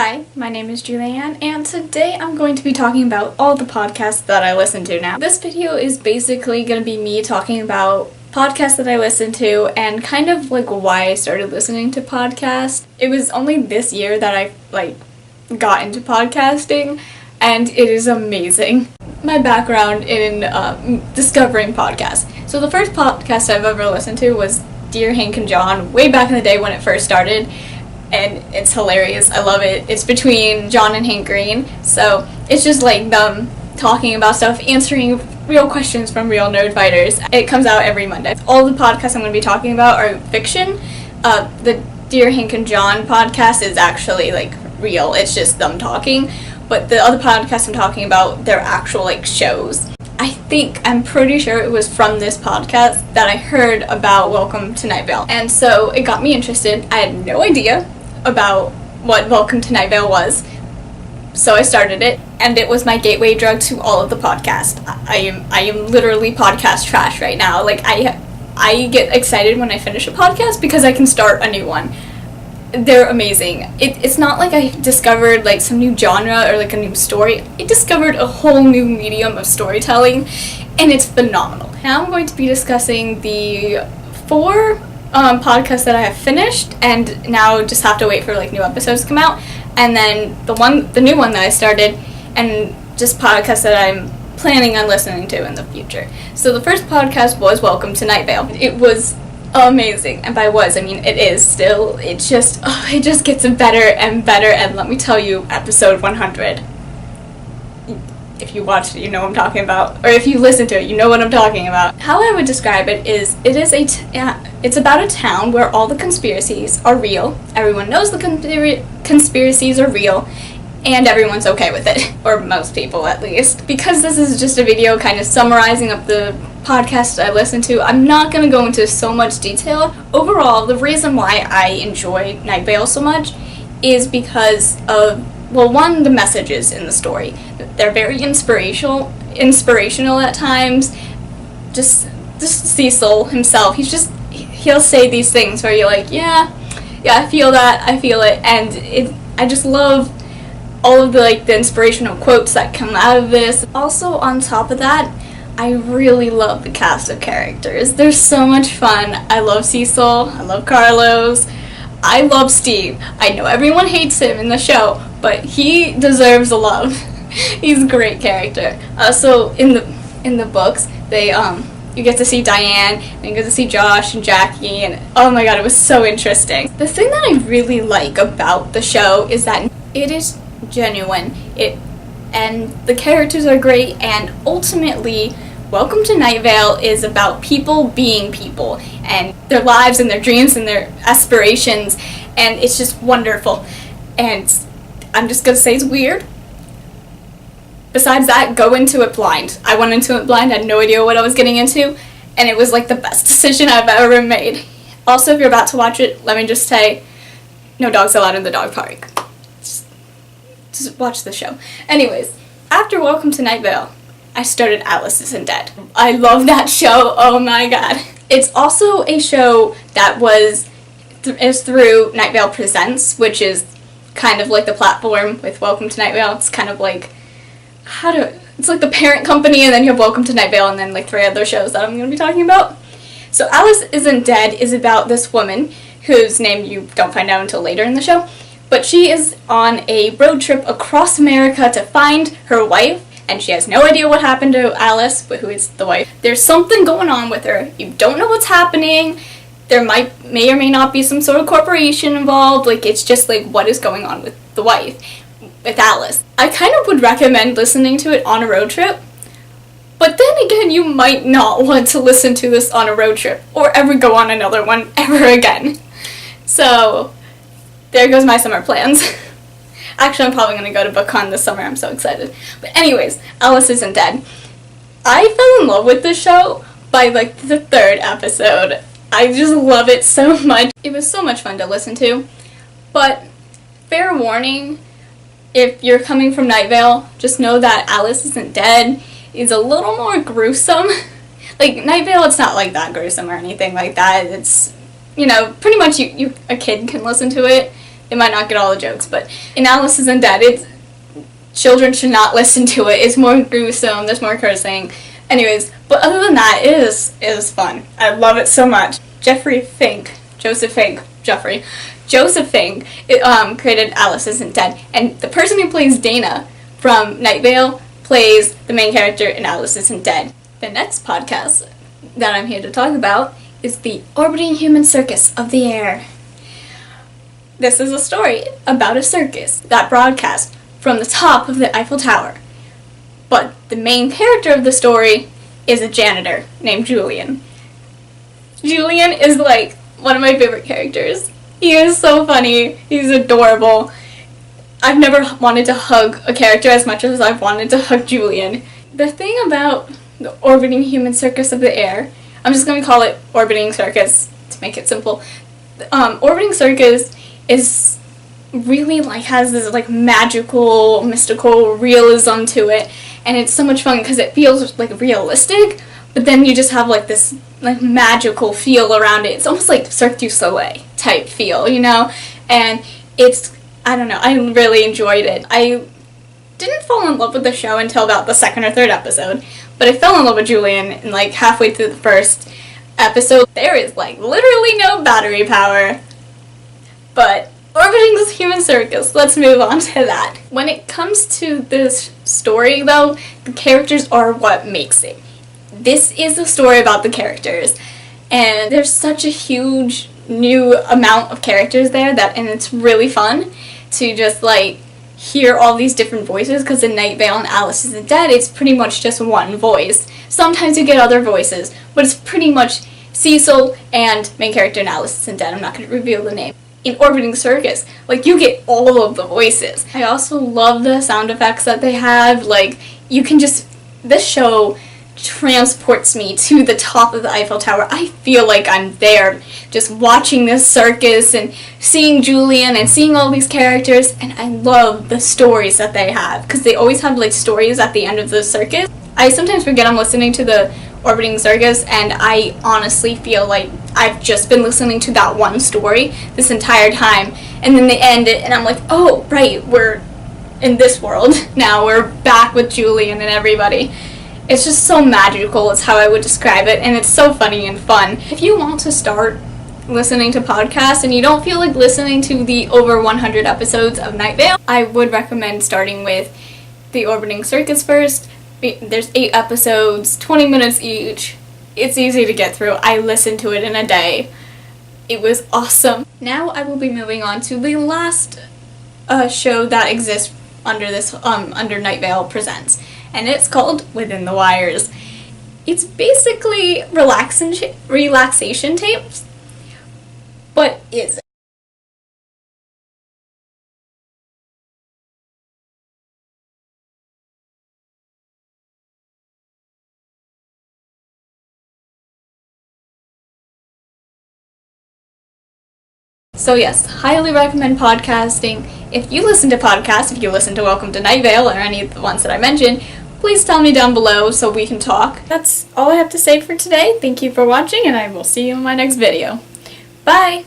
Hi, my name is Julianne, and today I'm going to be talking about all the podcasts that I listen to now. This video is basically going to be me talking about podcasts that I listen to and kind of like why I started listening to podcasts. It was only this year that I got into podcasting, and it is amazing. My background in discovering podcasts. So the first podcast I've ever listened to was Dear Hank and John, way back in the day when it first started. And it's hilarious. I love it. It's between John and Hank Green. So it's just like them talking about stuff, answering real questions from real nerd fighters. It comes out every Monday. All the podcasts I'm going to be talking about are fiction. The Dear Hank and John podcast is actually like real. It's just them talking. But the other podcasts I'm talking about, they're actual like shows. I'm pretty sure it was from this podcast that I heard about Welcome to Night Vale. And so it got me interested. I had no idea about what Welcome to Night Vale was. So I started it, and it was my gateway drug to all of the podcasts. I am literally podcast trash right now. Like I get excited when I finish a podcast because I can start a new one. They're amazing. It's not like I discovered like some new genre or like a new story. I discovered a whole new medium of storytelling, and it's phenomenal. Now I'm going to be discussing the 4 podcasts that I have finished, and now just have to wait for like new episodes to come out, and then the new one that I started, and just podcasts that I'm planning on listening to in the future. So the first podcast was Welcome to Night Vale. It was amazing, and by was I mean it is still. It just gets better and better, and let me tell you, episode 100. If you watched it, you know what I'm talking about, or if you listen to it, you know what I'm talking about. How I would describe it is, it's about a town where all the conspiracies are real. Everyone knows the conspiracies are real, and everyone's okay with it, or most people at least. Because this is just a video kind of summarizing up the podcasts I listen to, I'm not going to go into so much detail. Overall, the reason why I enjoy Night Vale so much is because of, well, one, the messages in the story. They're very inspirational at times. Just Cecil himself, he'll say these things where you're like, yeah, I feel that, I feel it, and I just love all of the inspirational quotes that come out of this. Also, on top of that, I really love the cast of characters. They're so much fun. I love Cecil, I love Carlos, I love Steve. I know everyone hates him in the show, but he deserves the love. He's a great character. So in the books, you get to see Diane, and you get to see Josh and Jackie, and oh my god, it was so interesting. The thing that I really like about the show is that it is genuine. And the characters are great, and ultimately, Welcome to Night Vale is about people being people, and their lives and their dreams and their aspirations, and it's just wonderful. And I'm just gonna say it's weird. Besides that, go into it blind. I went into it blind, had no idea what I was getting into, and it was like the best decision I've ever made. Also, if you're about to watch it, let me just say, no dogs allowed in the dog park. Just watch the show. Anyways, after Welcome to Night Vale, I started Alice Isn't Dead. I love that show, oh my god. It's also a show that is through Night Vale Presents, which is kind of like the platform with Welcome to Night Vale. It's kind of like, it's like the parent company, and then you have Welcome to Night Vale, and then like 3 other shows that I'm going to be talking about. So Alice Isn't Dead is about this woman whose name you don't find out until later in the show, but she is on a road trip across America to find her wife, and she has no idea what happened to Alice, who is the wife. There's something going on with her. You don't know what's happening. There may or may not be some sort of corporation involved. Like, it's just like, what is going on with the wife, with Alice. I kind of would recommend listening to it on a road trip, but then again, you might not want to listen to this on a road trip, or ever go on another one ever again. So, there goes my summer plans. Actually, I'm probably going to go to BookCon this summer. I'm so excited. But anyways, Alice Isn't Dead. I fell in love with this show by like the 3rd episode. I just love it so much. It was so much fun to listen to. But fair warning, if you're coming from Night Vale, just know that Alice Isn't Dead is a little more gruesome. Like, Night Vale, it's not like that gruesome or anything like that. It's, pretty much a kid can listen to it. it might not get all the jokes, but in Alice Isn't Dead, children should not listen to it. It's more gruesome, there's more cursing. Anyways, but other than that, it is fun. I love it so much. Joseph Fink created Alice Isn't Dead, and the person who plays Dana from Night Vale plays the main character in Alice Isn't Dead. The next podcast that I'm here to talk about is the Orbiting Human Circus of the Air. This is a story about a circus that broadcasts from the top of the Eiffel Tower. But the main character of the story is a janitor named Julian. Julian is like one of my favorite characters. He is so funny. He's adorable. I've never wanted to hug a character as much as I've wanted to hug Julian. The thing about the Orbiting Human Circus of the Air, I'm just going to call it Orbiting Circus to make it simple. Orbiting Circus is really has this magical, mystical realism to it, and it's so much fun because it feels realistic, but then you just have this magical feel around it. It's almost like Cirque du Soleil type feel, and it's, I don't know, I really enjoyed it. I didn't fall in love with the show until about the second or third episode, but I fell in love with Julian in halfway through the first episode. There is literally no battery power, but Orbiting Human Circus, let's move on to that. When it comes to this story though, the characters are what makes it. This is a story about the characters, and there's such a huge new amount of characters there and it's really fun to just hear all these different voices, because in Night Vale and Alice Isn't Dead, it's pretty much just one voice. Sometimes you get other voices, but it's pretty much Cecil and main character in Alice Isn't Dead. I'm not going to reveal the name. In Orbiting Circus, you get all of the voices. I also love the sound effects that they have. This show transports me to the top of the Eiffel Tower. I feel like I'm there just watching this circus and seeing Julian and seeing all these characters, and I love the stories that they have, because they always have stories at the end of the circus. I sometimes forget I'm listening to the Orbiting Circus, and I honestly feel like I've just been listening to that one story this entire time, and then they end it and I'm like, oh right, we're in this world now, we're back with Julian and everybody. It's just so magical is how I would describe it, and it's so funny and fun. If you want to start listening to podcasts and you don't feel like listening to the over 100 episodes of Night Vale, I would recommend starting with the Orbiting Circus first. There's 8 episodes, 20 minutes each. It's easy to get through. I listened to it in a day. It was awesome. Now I will be moving on to the last show that exists under this under Night Vale Presents, and it's called Within the Wires. It's basically relaxation tapes, but is it? So yes, highly recommend podcasting. If you listen to podcasts, if you listen to Welcome to Night Vale or any of the ones that I mentioned, please tell me down below so we can talk. That's all I have to say for today. Thank you for watching, and I will see you in my next video. Bye!